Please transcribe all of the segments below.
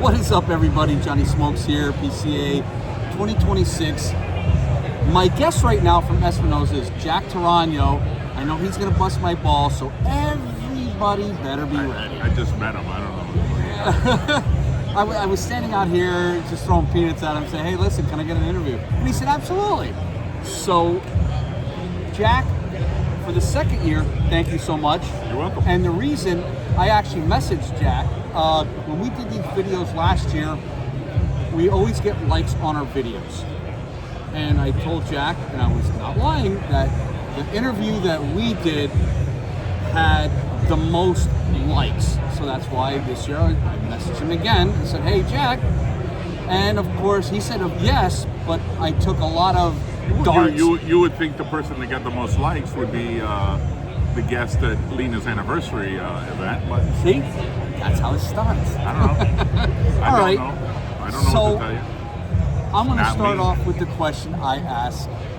What is up, everybody? Johnny Smokes here, PCA 2026. My guest right now from Espinosa is Jack Torano. I know he's going to bust my ball, so everybody better be ready. I just met him. I don't know. I was standing out here just throwing peanuts at him, saying, hey, listen, can I get an interview? And he said, absolutely. So, Jack, for the second year, thank you so much. You're welcome. And the reason I actually messaged Jack, when we did these videos last year, we always get likes on our videos. And I told Jack, and I was not lying, that the interview that we did had the most likes. So that's why this year I messaged him again and said, hey, Jack. And of course, he said yes, but I took a lot of darts. You would think the person that got the most likes would be the guest at Lena's anniversary event, but see, that's how it starts. I don't know. I don't know what to tell you. I'm going to start off with the question I've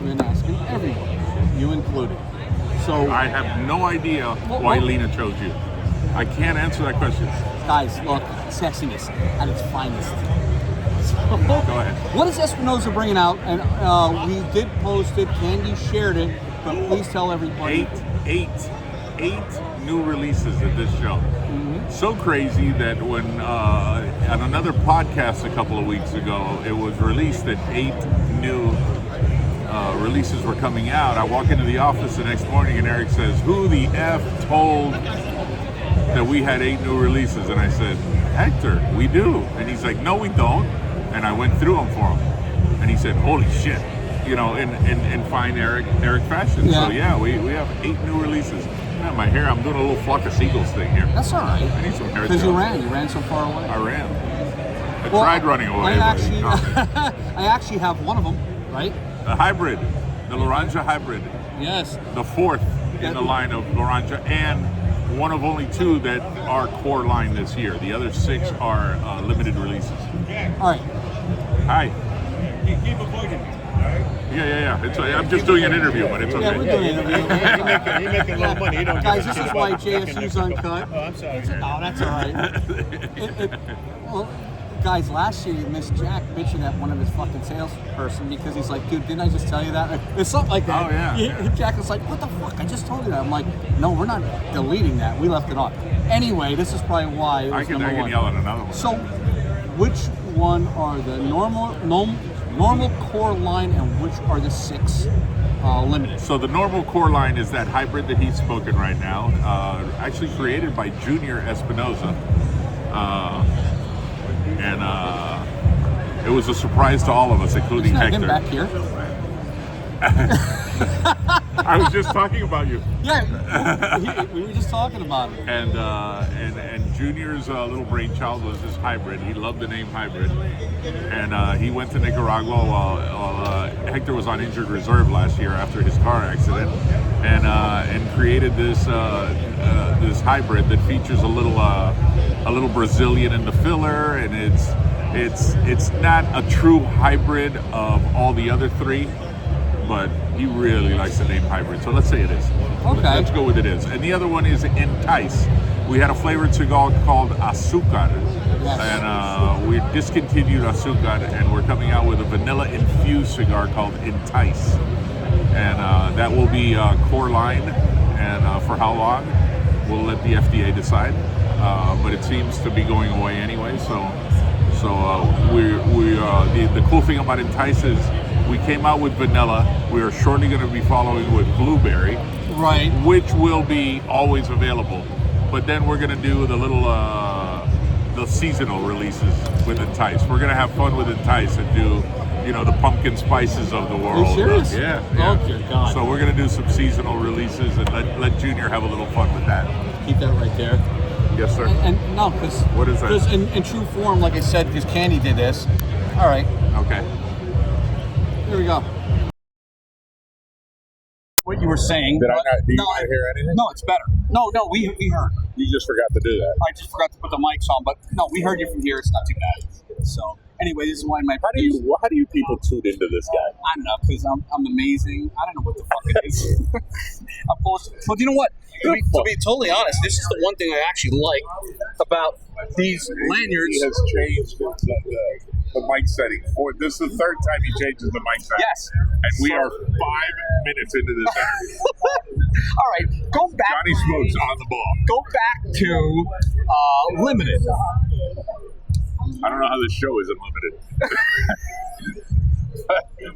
been asking everyone, you included. So I have no idea why Lena chose you. I can't answer that question. Guys, look, sexiness at its finest. So, go ahead. What is Espinosa bringing out? And we did post it. Candy shared it, but please tell everybody. Eight new releases at this show. Mm-hmm. So crazy that when on another podcast a couple of weeks ago, it was released that 8 new releases were coming out. I walk into the office the next morning and Eric says, who the F told that we had 8 new releases? And I said, Hector, we do. And he's like, no, we don't. And I went through them for him. And he said, holy shit, you know, in fine Eric fashion. Yeah. So yeah, we have 8 new releases. Man, my hair, I'm doing a little flock of seagulls thing here. That's all right. I need some hair. Because you ran so far away. I ran. I tried running away. I actually have one of them, right? The hybrid, the Laranja hybrid. Yes. The 4th in the line of Laranja, and one of only 2 that are core line this year. The other 6 are limited releases. All right. Hi. Keep avoiding me. Yeah. I'm just doing an interview, but it's okay. Yeah, we're doing an interview. You're making a lot of money. You don't Guys, this is why JSU's uncut. Oh, I'm sorry. No, that's all right. Well, guys, last year you missed Jack bitching at one of his fucking salesperson because he's like, dude, didn't I just tell you that? It's something like that. Oh, yeah. Jack was like, what the fuck? I just told you that. I'm like, no, we're not deleting that. We left it on. Anyway, this is probably why it was I can #1. yell at another one. So, which one are the normal core line and which are the 6 limited? So the normal core line is that hybrid that he's smoking right now, actually created by Junior Espinosa. And it was a surprise to all of us, including Hector. Him back here. I was just talking about you. Yeah, we were just talking about it. And Junior's little brainchild was this hybrid. He loved the name hybrid, and he went to Nicaragua while Hector was on injured reserve last year after his car accident, and created this this hybrid that features a little Brazilian in the filler, and it's not a true hybrid of all the other 3. But he really likes the name hybrid, so let's say it is. Okay. Let's go with it is. And the other one is Entice. We had a flavored cigar called Azúcar, and we discontinued Azúcar, and we're coming out with a vanilla-infused cigar called Entice. And that will be core line, and for how long, we'll let the FDA decide. But it seems to be going away anyway, so the cool thing about Entice is we came out with vanilla. We are shortly going to be following with blueberry, right? Which will be always available. But then we're going to do the little the seasonal releases with Entice. We're going to have fun with Entice and do, you know, the pumpkin spices of the world. Are you serious? Yeah. Oh, dear God. So we're going to do some seasonal releases and let Junior have a little fun with that. Keep that right there. Yes, sir. And no, because what is that? Because in true form, like I said, because Candy did this. All right. Okay. Here we go. What you were saying. Did I not? Do you not hear anything? No, it's better. No, we heard. You just forgot to do that. I just forgot to put the mics on, but no, we heard you from here. It's not too bad. So Anyway, this is why my How do you people tune into this guy? I don't know, because I'm amazing. I don't know what the fuck it is. I'm bullshit. But you know what? To be totally honest, this is the one thing I actually like about these lanyards. He has changed the mic setting. This is the third time he changes the mic setting. Yes. And we are 5 minutes into this interview. All right, go back. Johnny Smoke's on the ball. Go back to Limited. I don't know how this show is unlimited.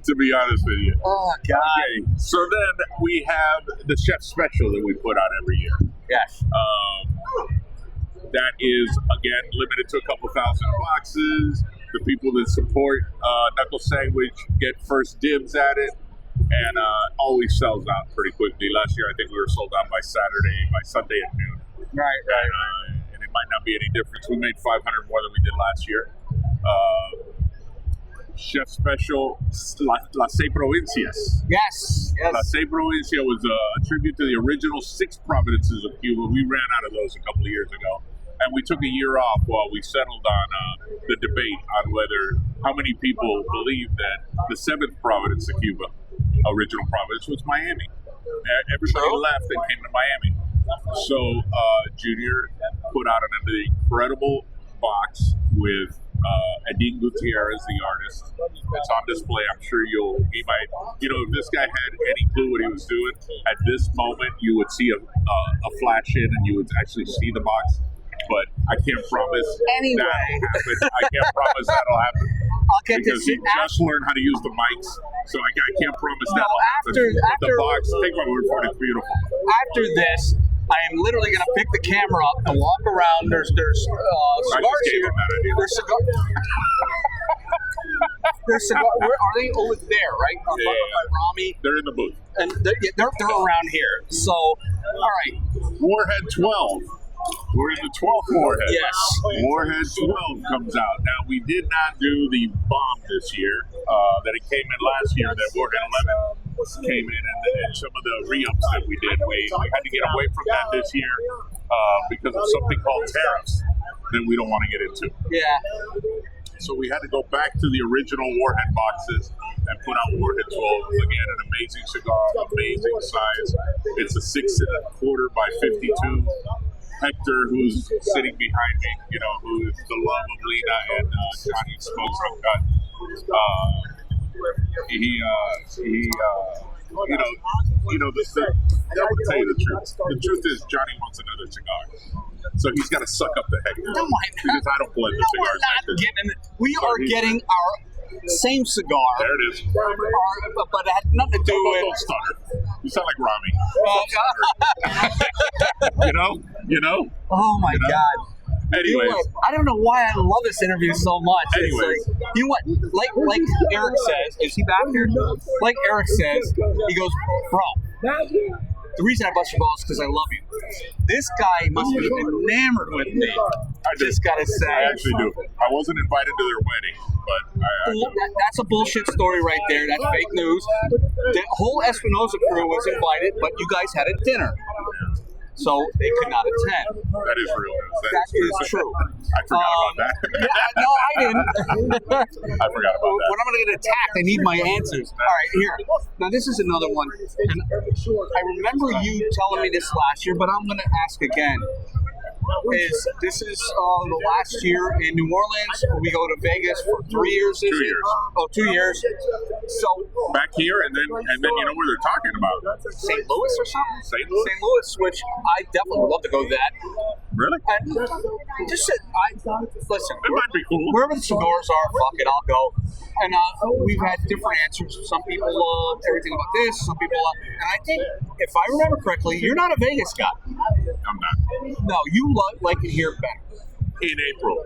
To be honest with you. Oh, God. Okay, so then we have the chef special that we put out every year. Yes. That is, again, limited to a couple thousand boxes. The people that support Knuckle Sandwich get first dibs at it, and always sells out pretty quickly. Last year, I think we were sold out by Sunday at noon. Right. And it might not be any difference. We made 500 more than we did last year. Chef Special, Las 6 Provincias. Yes. La Seis Provincia was a tribute to the original 6 provinces of Cuba. We ran out of those a couple of years ago. And we took a year off while we settled on the debate on how many people believe that the 7th province of Cuba, original province, was Miami. Everybody left and came to Miami. So Junior put out an incredible box with Edin Gutierrez, the artist. It's on display. I'm sure he might, if this guy had any clue what he was doing, at this moment you would see a flash in and you would actually see the box. But I can't promise that'll happen. I can't promise that'll happen. I'll get because to he just learned how to use the mics, so I can't promise that'll happen. But the box, take my word for it, it's beautiful. After this, I am literally going to pick the camera up and walk around. There's cigars here. There's cigars. There's cigars. Are they over there, right? Yeah. By Rami. They're in the booth. And they're around here. So, all right. Warhead 12. We're in the 12th Warhead. Yes. Warhead 12 comes out. Now, we did not do the bomb this year. That it came in last year. That Warhead 11 came in, and some of the re-ups that we did. We had to get away from that this year because of something called tariffs that we don't want to get into. Yeah. So we had to go back to the original Warhead boxes and put out Warhead 12. Again, an amazing cigar, amazing size. It's a 6 1/4 by 52. Hector, who's sitting behind me, who is the love of Lena and Johnny Smokes Uncut. I would tell you the truth. The truth is, Johnny wants another cigar. So he's got to suck up the Hector. Because I don't blend the cigars. We are getting our same cigar. There it is. But it had nothing to do with. Don't stutter. You sound like Rami. You know? Oh my God. Anyways. I don't know why I love this interview so much. Anyways. You know what? Like Eric says, is he back here? Like Eric says, he goes, bro, the reason I bust your balls is because I love you. This guy must be enamored with me. I just gotta say. I actually do. I wasn't invited to their wedding, but that's a bullshit story right there. That's fake news. The whole Espinosa crew was invited, but you guys had a dinner. So they could not attend. That is real. That is true. I forgot about that. No, I didn't. I forgot about that. When I'm going to get attacked, I need my answers. All right, here. Now, this is another one. And I remember you telling me this last year, but I'm going to ask again. This is the last year in New Orleans. We go to Vegas for 3 years. 2 years. Oh, 2 years. So back here, and then you know where they're talking about St. Louis or something. St. Louis. St. Louis, which I definitely would love to go to that. Really? And listen. It might be cool. Wherever the cigars are, fuck it, I'll go. And we've had different answers. Some people love everything about this. Some people love, and I think, if I remember correctly, you're not a Vegas guy. I'm not. No, you like it here better. In April.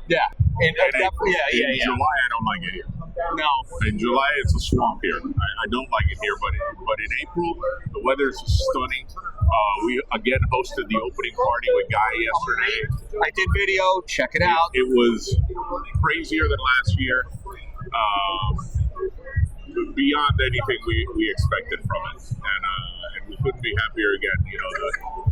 Yeah. In July, I don't like it here. No. In July, it's a swamp here. I don't like it here, but in April, the weather is stunning. We again hosted the opening party with Guy yesterday. I did video. Check it out. It was crazier than last year. Beyond anything we expected from it, and we couldn't be happier again.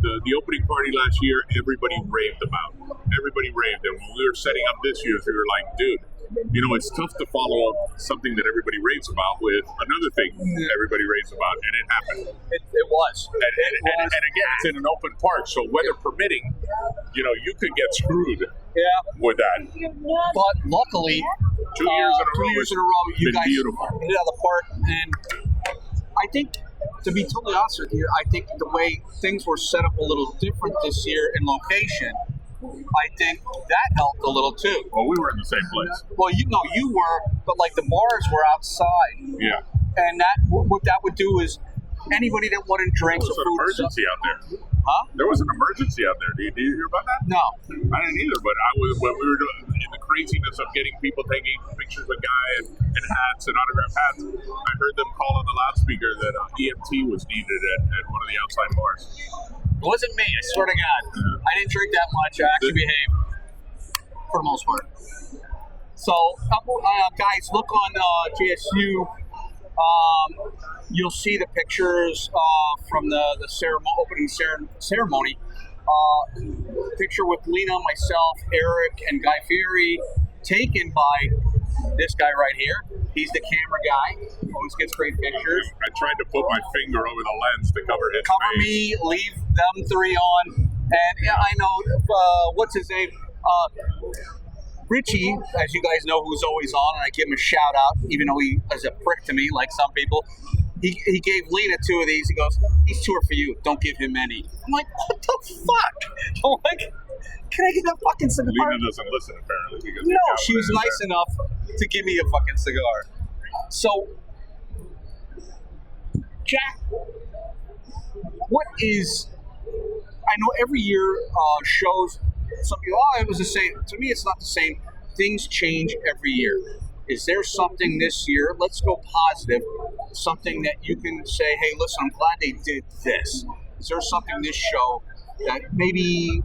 The opening party last year, everybody raved about. Everybody raved, and when we were setting up this year, we were like, dude, it's tough to follow up something that everybody raves about with another thing everybody raves about, and it happened. It was. And again, it's in an open park, so weather permitting, you could get screwed with that. But luckily, 2 years in a row, 2 years in a row, you been guys beautiful. hit it out of the park. And I think, to be totally honest with you, I think the way things were set up a little different this year in location, I think that helped a little too. Well, we were in the same place. Well, you were, but like the bars were outside. Yeah. And what that would do is anybody that wanted drinks or There was an food. emergency out there. Huh? There was an emergency out there. Did you hear about that? No. I didn't either, but when we were doing, in the craziness of getting people taking pictures of Guy and hats and autograph hats, I heard them call on the loudspeaker that EMT was needed at one of the outside bars. It wasn't me, I swear to God. Yeah. I didn't drink that much. I actually behaved for the most part. So, guys, look on JSU. You'll see the pictures from the opening ceremony. Picture with Lena, myself, Eric, and Guy Fieri, taken by this guy right here. He's the camera guy. Always gets great pictures. I tried to put my finger over the lens to cover his Cover face. me, leave them three on. And yeah, I know, what's his name? Richie, as you guys know, who's always on, and I give him a shout out, even though he is a prick to me, like some people. He gave Lena 2 of these. He goes, "These 2 are for you. Don't give him any." I'm like, what the fuck? I'm like, can I get a fucking cigar? Lena doesn't listen, apparently. Because No, she was nice enough to give me a fucking cigar. So, Jack, what is... I know every year shows, some people, it was the same. To me, it's not the same. Things change every year. Is there something this year, let's go positive, something that you can say, hey, listen, I'm glad they did this. Is there something this show that maybe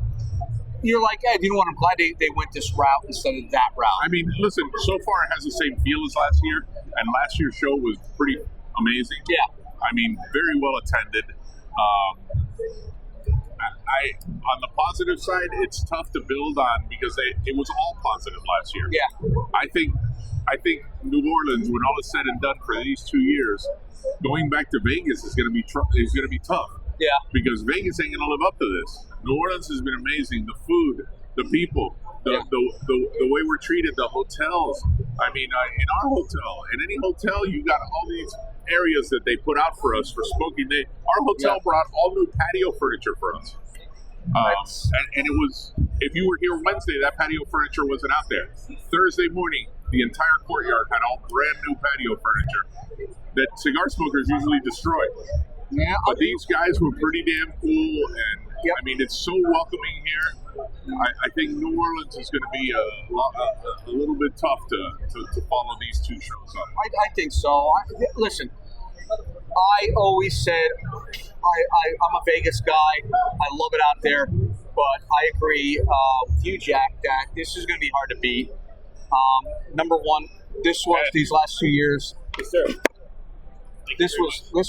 you're like, hey, you know what, I'm glad they went this route instead of that route? I mean, listen, so far it has the same feel as last year, and last year's show was pretty amazing. Yeah. I mean, very well attended. On the positive side, it's tough to build on because it was all positive last year. Yeah. I think New Orleans, when all is said and done for these 2 years, going back to Vegas is going to be tough. Yeah. Because Vegas ain't going to live up to this. New Orleans has been amazing. The food, the people, the way we're treated, the hotels. I mean, in our hotel, in any hotel, you got all these areas that they put out for us for smoking. Our hotel brought all new patio furniture for us. And it was, if you were here Wednesday, that patio furniture wasn't out there. Thursday morning, the entire courtyard had all brand new patio furniture that cigar smokers usually destroy. Yeah. But these guys were pretty damn cool, and I mean, it's so welcoming here. I think New Orleans is going to be a little bit tough to follow these 2 shows up. I think so. Listen, I always said I'm a Vegas guy. I love it out there, but I agree with you, Jack, that this is going to be hard to beat. Number one, this was these last 2 years. Yes, sir. This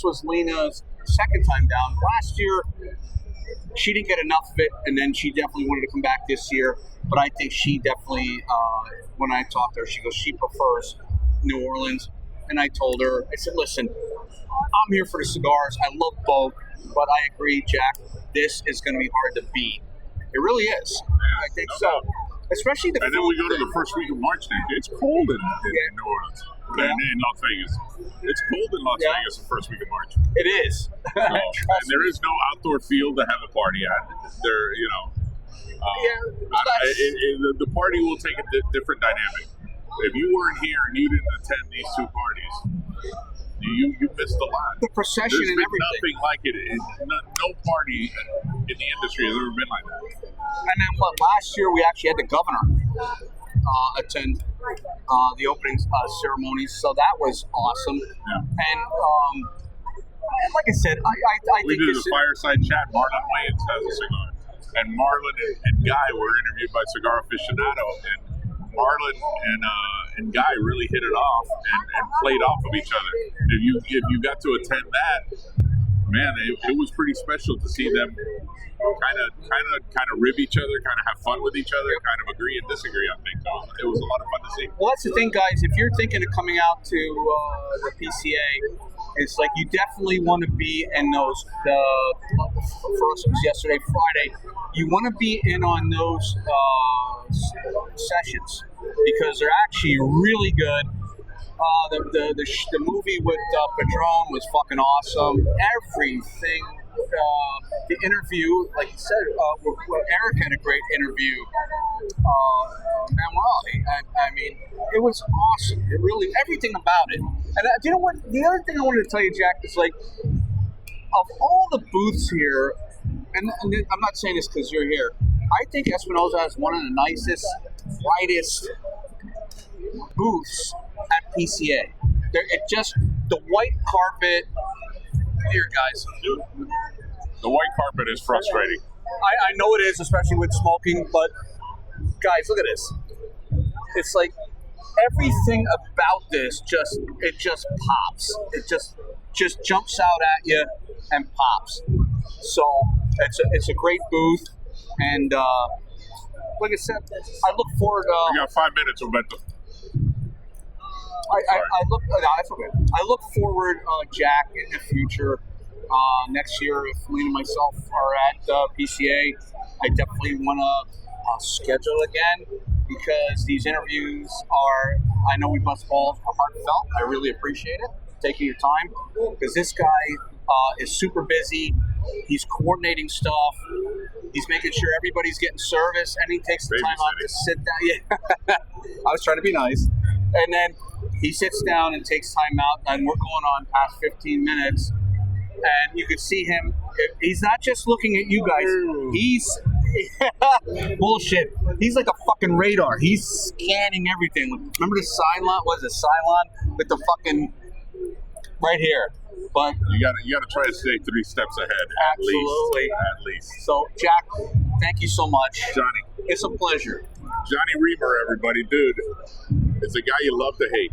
was Lena's second time down. Last year, she didn't get enough of it, and then she definitely wanted to come back this year. But I think she definitely, when I talked to her, she goes, she prefers New Orleans. And I told her, I said, listen, I'm here for the cigars. I love both, but I agree, Jack, this is going to be hard to beat. It really is. I think so. Especially the And then we go to the first week of March next year. It's cold in New Orleans. In Las Vegas. It's cold in Las Vegas the first week of March. It is. So, and there is no outdoor field to have a party at. There, the party will take a different dynamic. If you weren't here and you didn't attend these 2 parties, you missed a lot. The procession There's and been everything. nothing like it. No party in the industry has ever been like that. And then last year we actually had the governor attend the opening ceremonies, so that was awesome. Yeah. And like I said, I We think did a fireside chat. Marlon Wayans has a cigar, and Marlon and Guy were interviewed by Cigar Aficionado, and Marlon and Guy really hit it off and played off of each other. If you got to attend that, man, it was pretty special to see them kind of rib each other, kind of have fun with each other, kind of agree and disagree on things. So it was a lot of fun to see. Well, that's the thing, guys. If you're thinking of coming out to the PCA, it's like you definitely want to be in those. For us, it was yesterday, Friday. You want to be in on those sessions because they're actually really good. The movie with Padron was fucking awesome. Everything. The interview, like you said, Eric had a great interview. Manuel, I mean, it was awesome. It really, everything about it. And do you know what? The other thing I wanted to tell you, Jack, is like, of all the booths here, and I'm not saying this because you're here, I think Espinosa has one of the nicest, brightest booths at PCA. It just, the white carpet, here, guys. The white carpet is frustrating. I know it is, especially with smoking, but guys, look at this. It's like everything about this just pops. It just jumps out at you and pops. So it's a great booth, and like I said, I look forward. We got 5 minutes, Roberto. I look forward, Jack, in the future. Next year, if Lena and myself are at PCA, I definitely want to schedule again because these interviews are, I know we must all heartfelt. I really appreciate it, taking your time, because this guy is super busy. He's coordinating stuff. He's making sure everybody's getting service, and he takes the time out to sit down. Yeah. I was trying to be nice. And then he sits down and takes time out, and we're going on past 15 minutes. And you could see him. He's not just looking at you guys. He's bullshit. He's like a fucking radar. He's scanning everything. Remember the Cylon? Was it Cylon with the fucking right here? But you gotta try to stay 3 steps ahead. Absolutely. At least. So Jack, thank you so much, Johnny. It's a pleasure. Johnny Reamer, everybody, dude. It's a guy you love to hate.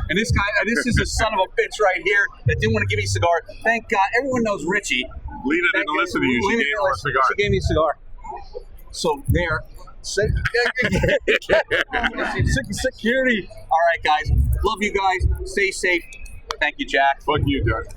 And this guy, this is a son of a bitch right here that didn't want to give me a cigar. Thank God. Everyone knows Richie. Lena didn't listen to you. She gave her a cigar. She gave me a cigar. So there. Security. All right, guys. Love you guys. Stay safe. Thank you, Jack. Fuck you, Johnny.